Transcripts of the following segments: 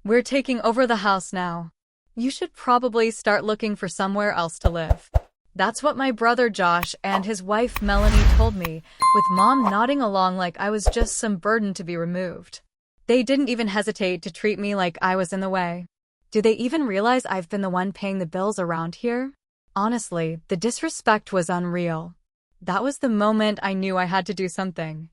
We're taking over the house now. You should probably start looking for somewhere else to live. That's what my brother Josh and his wife Melanie told me, with Mom nodding along like I was just some burden to be removed. They didn't even hesitate to treat me like I was in the way. Do they even realize I've been the one paying the bills around here? Honestly, the disrespect was unreal. That was the moment I knew I had to do something.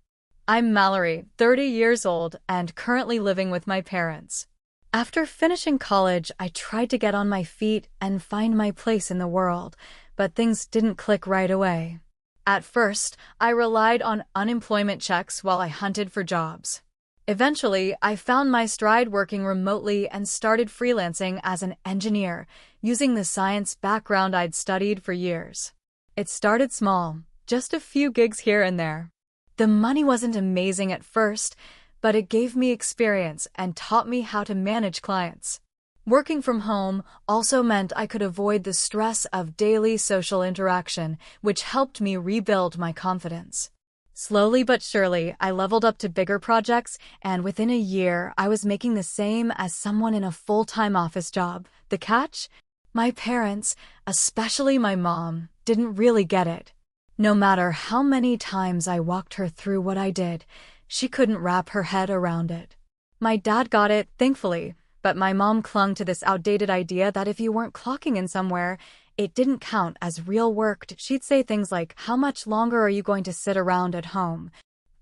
I'm Mallory, 30 years old, and currently living with my parents. After finishing college, I tried to get on my feet and find my place in the world, but things didn't click right away. At first, I relied on unemployment checks while I hunted for jobs. Eventually, I found my stride working remotely and started freelancing as an engineer, using the science background I'd studied for years. It started small, just a few gigs here and there. The money wasn't amazing at first, but it gave me experience and taught me how to manage clients. Working from home also meant I could avoid the stress of daily social interaction, which helped me rebuild my confidence. Slowly but surely, I leveled up to bigger projects, and within a year, I was making the same as someone in a full-time office job. The catch? My parents, especially my mom, didn't really get it. No matter how many times I walked her through what I did, she couldn't wrap her head around it. My dad got it, thankfully, but my mom clung to this outdated idea that if you weren't clocking in somewhere, it didn't count as real work. She'd say things like, "How much longer are you going to sit around at home?"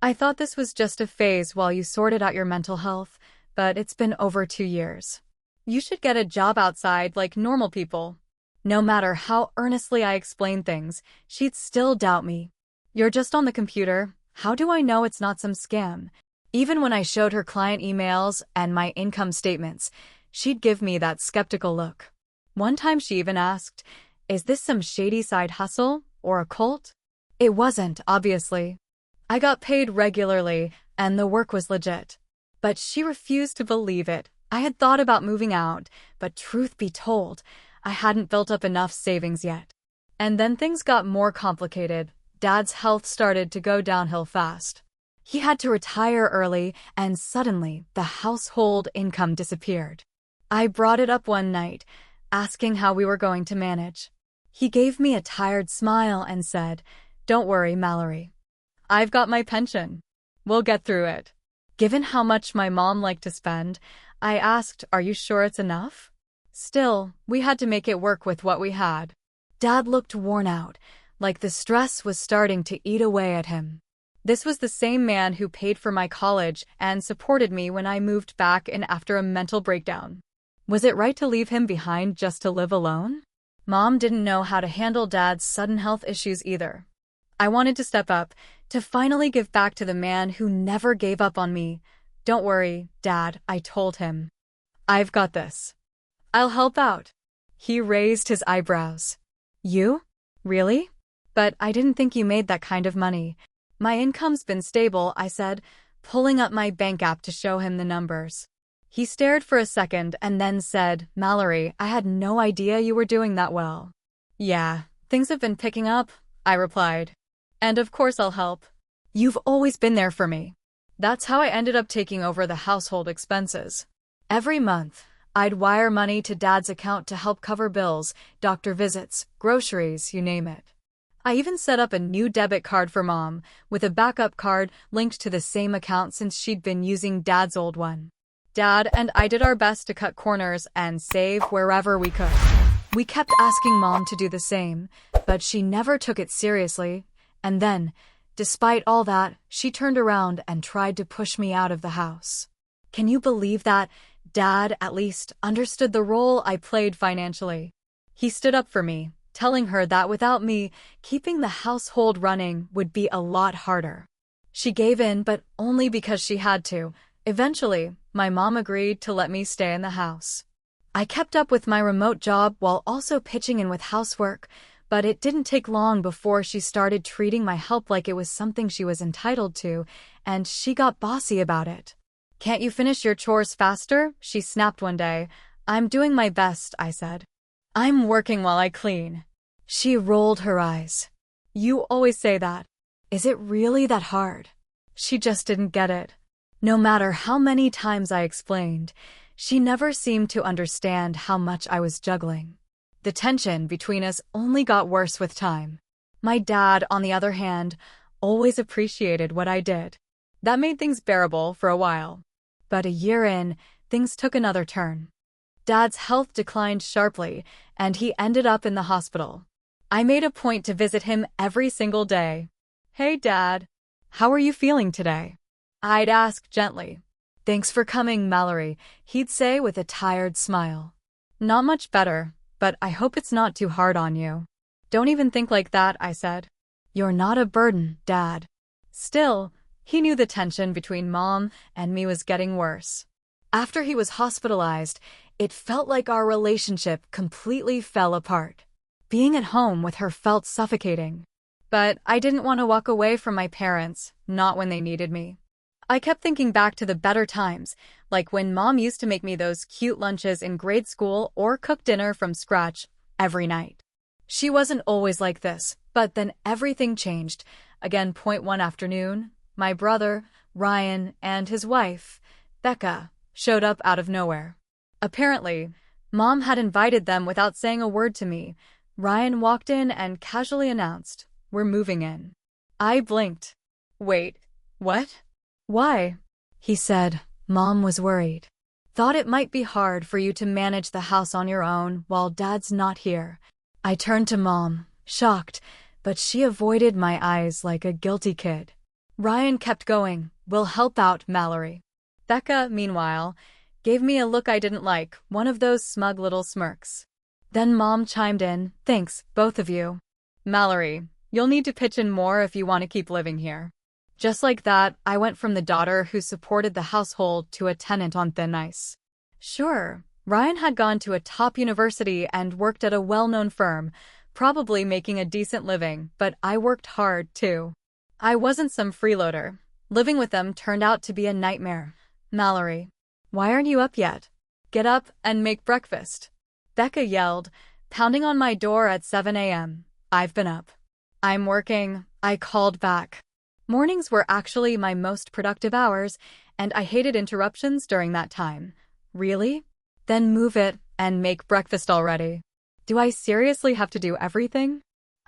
I thought this was just a phase while you sorted out your mental health, but it's been over 2 years. You should get a job outside like normal people. No matter how earnestly I explained things, she'd still doubt me. "You're just on the computer. How do I know it's not some scam?" Even when I showed her client emails and my income statements, she'd give me that skeptical look. One time she even asked, "Is this some shady side hustle or a cult?" It wasn't, obviously. I got paid regularly, and the work was legit. But she refused to believe it. I had thought about moving out, but truth be told, I hadn't built up enough savings yet. And then things got more complicated. Dad's health started to go downhill fast. He had to retire early, and suddenly, the household income disappeared. I brought it up one night, asking how we were going to manage. He gave me a tired smile and said, "Don't worry, Mallory. I've got my pension. We'll get through it." Given how much my mom liked to spend, I asked, "Are you sure it's enough?" Still, we had to make it work with what we had. Dad looked worn out, like the stress was starting to eat away at him. This was the same man who paid for my college and supported me when I moved back in after a mental breakdown. Was it right to leave him behind just to live alone? Mom didn't know how to handle Dad's sudden health issues either. I wanted to step up, to finally give back to the man who never gave up on me. "Don't worry, Dad," I told him. "I've got this. I'll help out." He raised his eyebrows. "You? Really? But I didn't think you made that kind of money." "My income's been stable," I said, pulling up my bank app to show him the numbers. He stared for a second and then said, "Mallory, I had no idea you were doing that well." "Yeah, things have been picking up," I replied. "And of course I'll help. You've always been there for me." That's how I ended up taking over the household expenses. Every month, I'd wire money to Dad's account to help cover bills, doctor visits, groceries, you name it. I even set up a new debit card for Mom, with a backup card linked to the same account since she'd been using Dad's old one. Dad and I did our best to cut corners and save wherever we could. We kept asking Mom to do the same, but she never took it seriously. And then, despite all that, she turned around and tried to push me out of the house. Can you believe that? Dad, at least, understood the role I played financially. He stood up for me, telling her that without me, keeping the household running would be a lot harder. She gave in, but only because she had to. Eventually, my mom agreed to let me stay in the house. I kept up with my remote job while also pitching in with housework, but it didn't take long before she started treating my help like it was something she was entitled to, and she got bossy about it. "Can't you finish your chores faster?" she snapped one day. "I'm doing my best," I said. "I'm working while I clean." She rolled her eyes. "You always say that. Is it really that hard?" She just didn't get it. No matter how many times I explained, She never seemed to understand how much I was juggling. The tension between us only got worse with time. My dad, on the other hand, always appreciated what I did. That made things bearable for a while. But a year in, things took another turn. Dad's health declined sharply, and he ended up in the hospital. I made a point to visit him every single day. "Hey, Dad. How are you feeling today?" I'd ask gently. "Thanks for coming, Mallory," he'd say with a tired smile. "Not much better, but I hope it's not too hard on you." "Don't even think like that," I said. "You're not a burden, Dad." Still, he knew the tension between Mom and me was getting worse. After he was hospitalized, it felt like our relationship completely fell apart. Being at home with her felt suffocating. But I didn't want to walk away from my parents, not when they needed me. I kept thinking back to the better times, like when Mom used to make me those cute lunches in grade school or cook dinner from scratch every night. She wasn't always like this, but then everything changed. Again, one afternoon, my brother, Ryan, and his wife, Becca, showed up out of nowhere. Apparently, Mom had invited them without saying a word to me. Ryan walked in and casually announced, "We're moving in." I blinked. "Wait, what?" "Why?" he said. "Mom was worried. Thought it might be hard for you to manage the house on your own while Dad's not here." I turned to Mom, shocked, but she avoided my eyes like a guilty kid. Ryan kept going, "We'll help out, Mallory." Becca, meanwhile, gave me a look I didn't like, one of those smug little smirks. Then Mom chimed in, "Thanks, both of you. Mallory, you'll need to pitch in more if you want to keep living here." Just like that, I went from the daughter who supported the household to a tenant on thin ice. Sure, Ryan had gone to a top university and worked at a well-known firm, probably making a decent living, but I worked hard, too. I wasn't some freeloader. Living with them turned out to be a nightmare. "Mallory, why aren't you up yet? Get up and make breakfast," Becca yelled, pounding on my door at 7 a.m. "I've been up." "I'm working," I called back. Mornings were actually my most productive hours, and I hated interruptions during that time. "Really? Then move it and make breakfast already." "Do I seriously have to do everything?"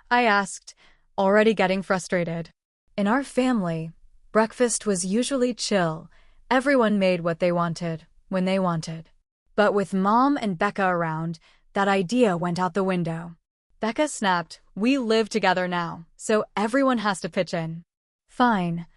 I asked, already getting frustrated. In our family, breakfast was usually chill. Everyone made what they wanted, when they wanted. But with Mom and Becca around, that idea went out the window. Becca snapped, "We live together now, so everyone has to pitch in." Fine.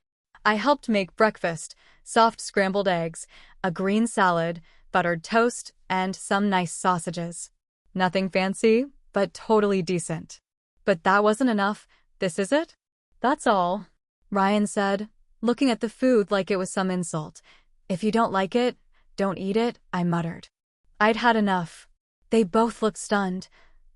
I helped make breakfast, soft scrambled eggs, a green salad, buttered toast, and some nice sausages. Nothing fancy, but totally decent. "But that wasn't enough. This is it?" "That's all," Ryan said, looking at the food like it was some insult. "If you don't like it, don't eat it," I muttered. I'd had enough. They both looked stunned.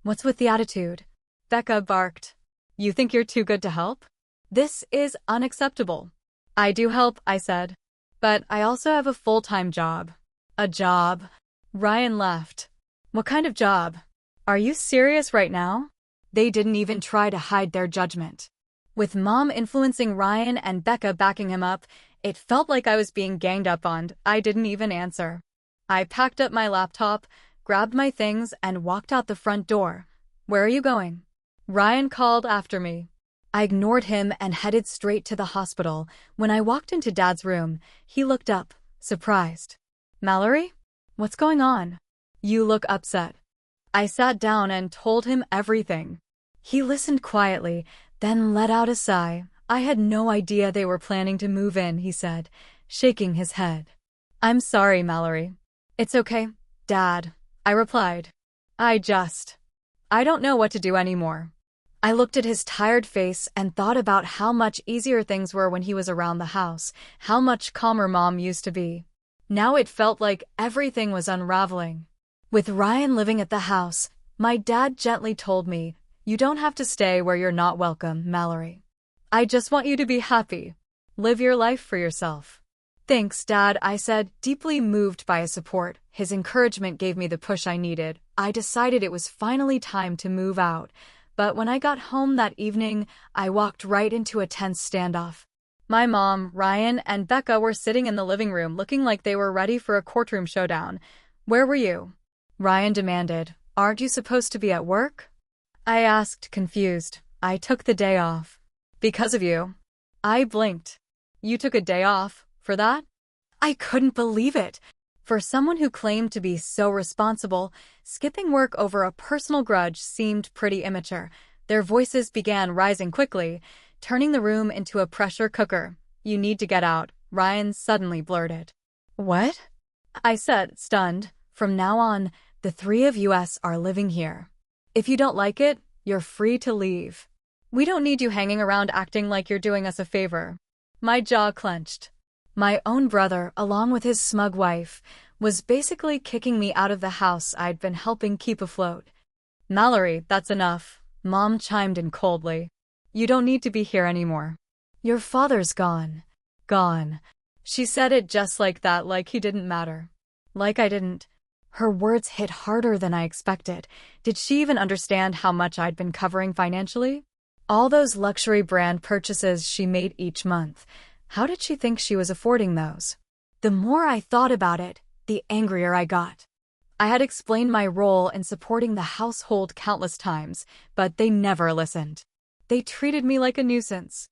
"What's with the attitude?" Becca barked. "You think you're too good to help? This is unacceptable." "I do help," I said. "But I also have a full-time job." "A job?" Ryan laughed. "What kind of job? Are you serious right now?" They didn't even try to hide their judgment. With Mom influencing Ryan and Becca backing him up, it felt like I was being ganged up on. I didn't even answer. I packed up my laptop, grabbed my things, and walked out the front door. "Where are you going?" Ryan called after me. I ignored him and headed straight to the hospital. When I walked into Dad's room, he looked up, surprised. "Mallory? What's going on? You look upset." I sat down and told him everything. He listened quietly, then let out a sigh. "I had no idea they were planning to move in," he said, shaking his head. "I'm sorry, Mallory." "It's okay, Dad," I replied. I don't know what to do anymore." I looked at his tired face and thought about how much easier things were when he was around the house, how much calmer Mom used to be. Now it felt like everything was unraveling. With Ryan living at the house, my dad gently told me, "You don't have to stay where you're not welcome, Mallory. I just want you to be happy. Live your life for yourself." "Thanks, Dad," I said, deeply moved by his support. His encouragement gave me the push I needed. I decided it was finally time to move out. But when I got home that evening, I walked right into a tense standoff. My mom, Ryan, and Becca were sitting in the living room looking like they were ready for a courtroom showdown. Where were you? Ryan demanded. Aren't you supposed to be at work? I asked, confused. I took the day off. Because of you. I blinked. You took a day off for that? I couldn't believe it. For someone who claimed to be so responsible, skipping work over a personal grudge seemed pretty immature. Their voices began rising quickly, turning the room into a pressure cooker. You need to get out, Ryan suddenly blurted. What? I said, stunned. From now on, the three of us are living here. If you don't like it, you're free to leave. We don't need you hanging around acting like you're doing us a favor. My jaw clenched. My own brother, along with his smug wife, was basically kicking me out of the house I'd been helping keep afloat. Mallory, that's enough, Mom chimed in coldly. You don't need to be here anymore. Your father's gone. Gone. She said it just like that, like he didn't matter. Like I didn't. Her words hit harder than I expected. Did she even understand how much I'd been covering financially? All those luxury brand purchases she made each month. How did she think she was affording those? The more I thought about it, the angrier I got. I had explained my role in supporting the household countless times, but they never listened. They treated me like a nuisance.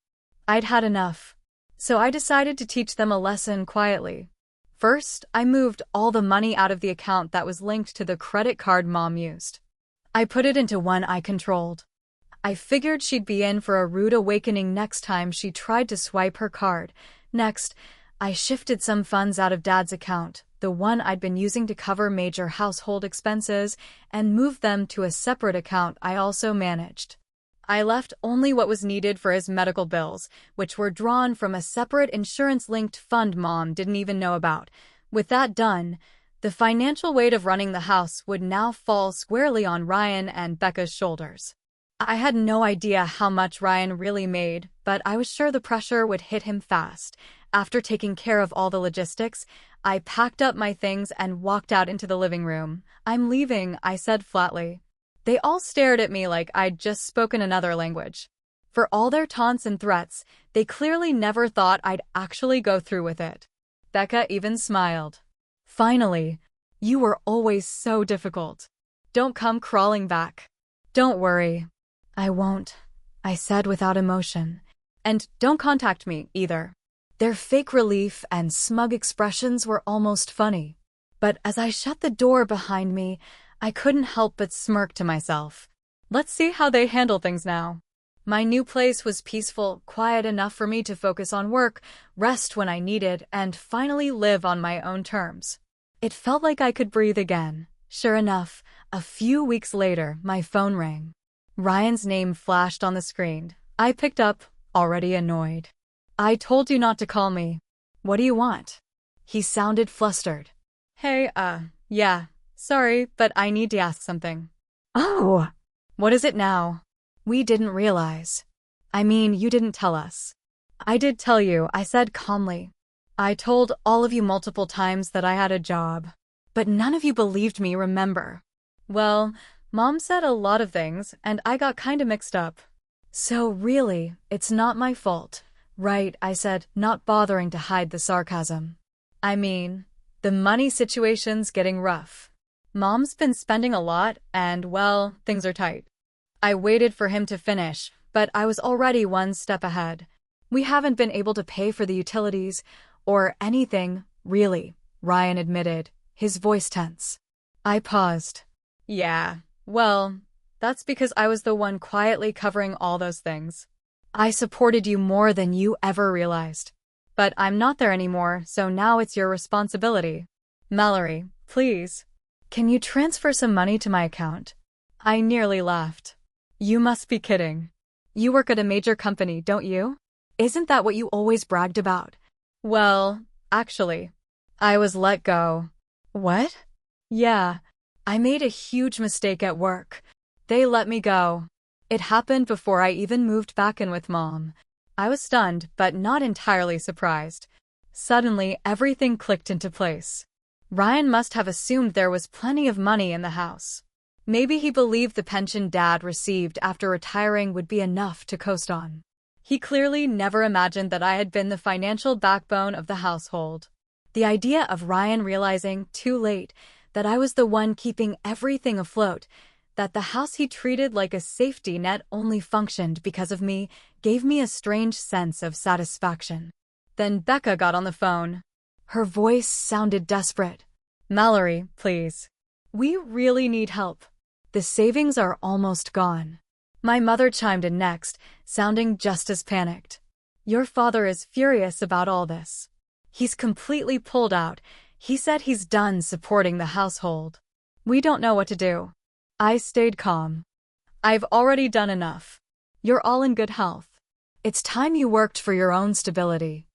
I'd had enough. So I decided to teach them a lesson quietly. First, I moved all the money out of the account that was linked to the credit card Mom used. I put it into one I controlled. I figured she'd be in for a rude awakening next time she tried to swipe her card. Next, I shifted some funds out of Dad's account, the one I'd been using to cover major household expenses, and moved them to a separate account I also managed. I left only what was needed for his medical bills, which were drawn from a separate insurance-linked fund Mom didn't even know about. With that done, the financial weight of running the house would now fall squarely on Ryan and Becca's shoulders. I had no idea how much Ryan really made, but I was sure the pressure would hit him fast. After taking care of all the logistics, I packed up my things and walked out into the living room. I'm leaving, I said flatly. They all stared at me like I'd just spoken another language. For all their taunts and threats, they clearly never thought I'd actually go through with it. Becca even smiled. Finally, you were always so difficult. Don't come crawling back. Don't worry. I won't, I said without emotion. And don't contact me, either. Their fake relief and smug expressions were almost funny. But as I shut the door behind me, I couldn't help but smirk to myself. Let's see how they handle things now. My new place was peaceful, quiet enough for me to focus on work, rest when I needed, and finally live on my own terms. It felt like I could breathe again. Sure enough, a few weeks later, my phone rang. Ryan's name flashed on the screen. I picked up, already annoyed. I told you not to call me. What do you want? He sounded flustered. Hey, yeah, sorry, but I need to ask something. Oh, what is it now? We didn't realize. I mean, you didn't tell us. I did tell you, I said calmly. I told all of you multiple times that I had a job. But none of you believed me, remember? Well, Mom said a lot of things, and I got kinda mixed up. So really, it's not my fault. Right, I said, not bothering to hide the sarcasm. I mean, the money situation's getting rough. Mom's been spending a lot, and, well, things are tight. I waited for him to finish, but I was already one step ahead. We haven't been able to pay for the utilities, or anything, really, Ryan admitted, his voice tense. I paused. Yeah, well, that's because I was the one quietly covering all those things. I supported you more than you ever realized. But I'm not there anymore, so now it's your responsibility. Mallory, please. Can you transfer some money to my account? I nearly laughed. You must be kidding. You work at a major company, don't you? Isn't that what you always bragged about? Well, actually, I was let go. What? Yeah, I made a huge mistake at work. They let me go. It happened before I even moved back in with Mom. I was stunned, but not entirely surprised. Suddenly, everything clicked into place. Ryan must have assumed there was plenty of money in the house. Maybe he believed the pension Dad received after retiring would be enough to coast on. He clearly never imagined that I had been the financial backbone of the household. The idea of Ryan realizing, too late, that I was the one keeping everything afloat, that the house he treated like a safety net only functioned because of me, gave me a strange sense of satisfaction. Then Becca got on the phone. Her voice sounded desperate. "Mallory, please. We really need help. The savings are almost gone." My mother chimed in next, sounding just as panicked. "Your father is furious about all this. He's completely pulled out. He said he's done supporting the household. We don't know what to do." I stayed calm. "I've already done enough. You're all in good health. It's time you worked for your own stability.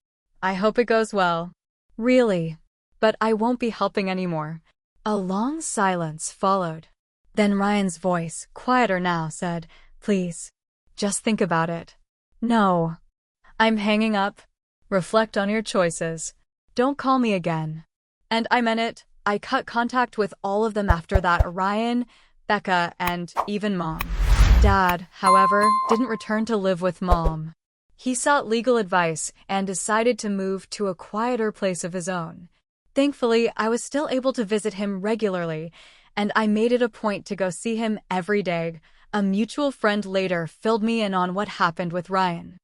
I hope it goes well." "Really? But I won't be helping anymore." A long silence followed. Then Ryan's voice, quieter now, said, "Please, just think about it." "No." I'm hanging up. Reflect on your choices. Don't call me again. And I meant it. I cut contact with all of them after that, Ryan, Becca, and even Mom. Dad, however, didn't return to live with Mom. He sought legal advice and decided to move to a quieter place of his own. Thankfully, I was still able to visit him regularly, and I made it a point to go see him every day. A mutual friend later filled me in on what happened with Ryan.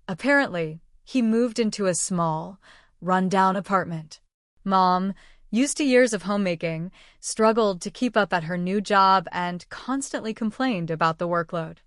Apparently, he moved into a small, run-down apartment. Mom, used to years of homemaking, struggled to keep up at her new job and constantly complained about the workload.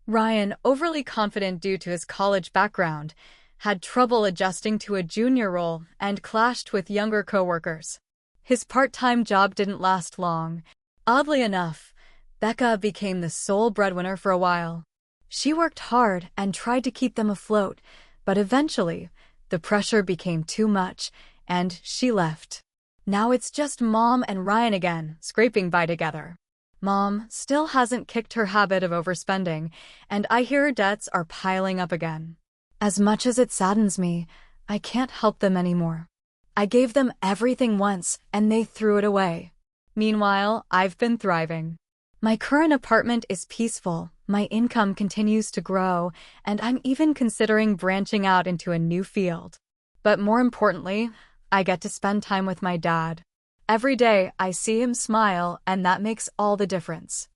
Ryan, overly confident due to his college background, had trouble adjusting to a junior role and clashed with younger coworkers. His part-time job didn't last long. Oddly enough, Becca became the sole breadwinner for a while. She worked hard and tried to keep them afloat, but eventually, the pressure became too much, and she left. Now it's just Mom and Ryan again, scraping by together. Mom still hasn't kicked her habit of overspending, and I hear her debts are piling up again. As much as it saddens me, I can't help them anymore. I gave them everything once, and they threw it away. Meanwhile, I've been thriving. My current apartment is peaceful, my income continues to grow, and I'm even considering branching out into a new field. But more importantly, I get to spend time with my dad. Every day, I see him smile, and that makes all the difference.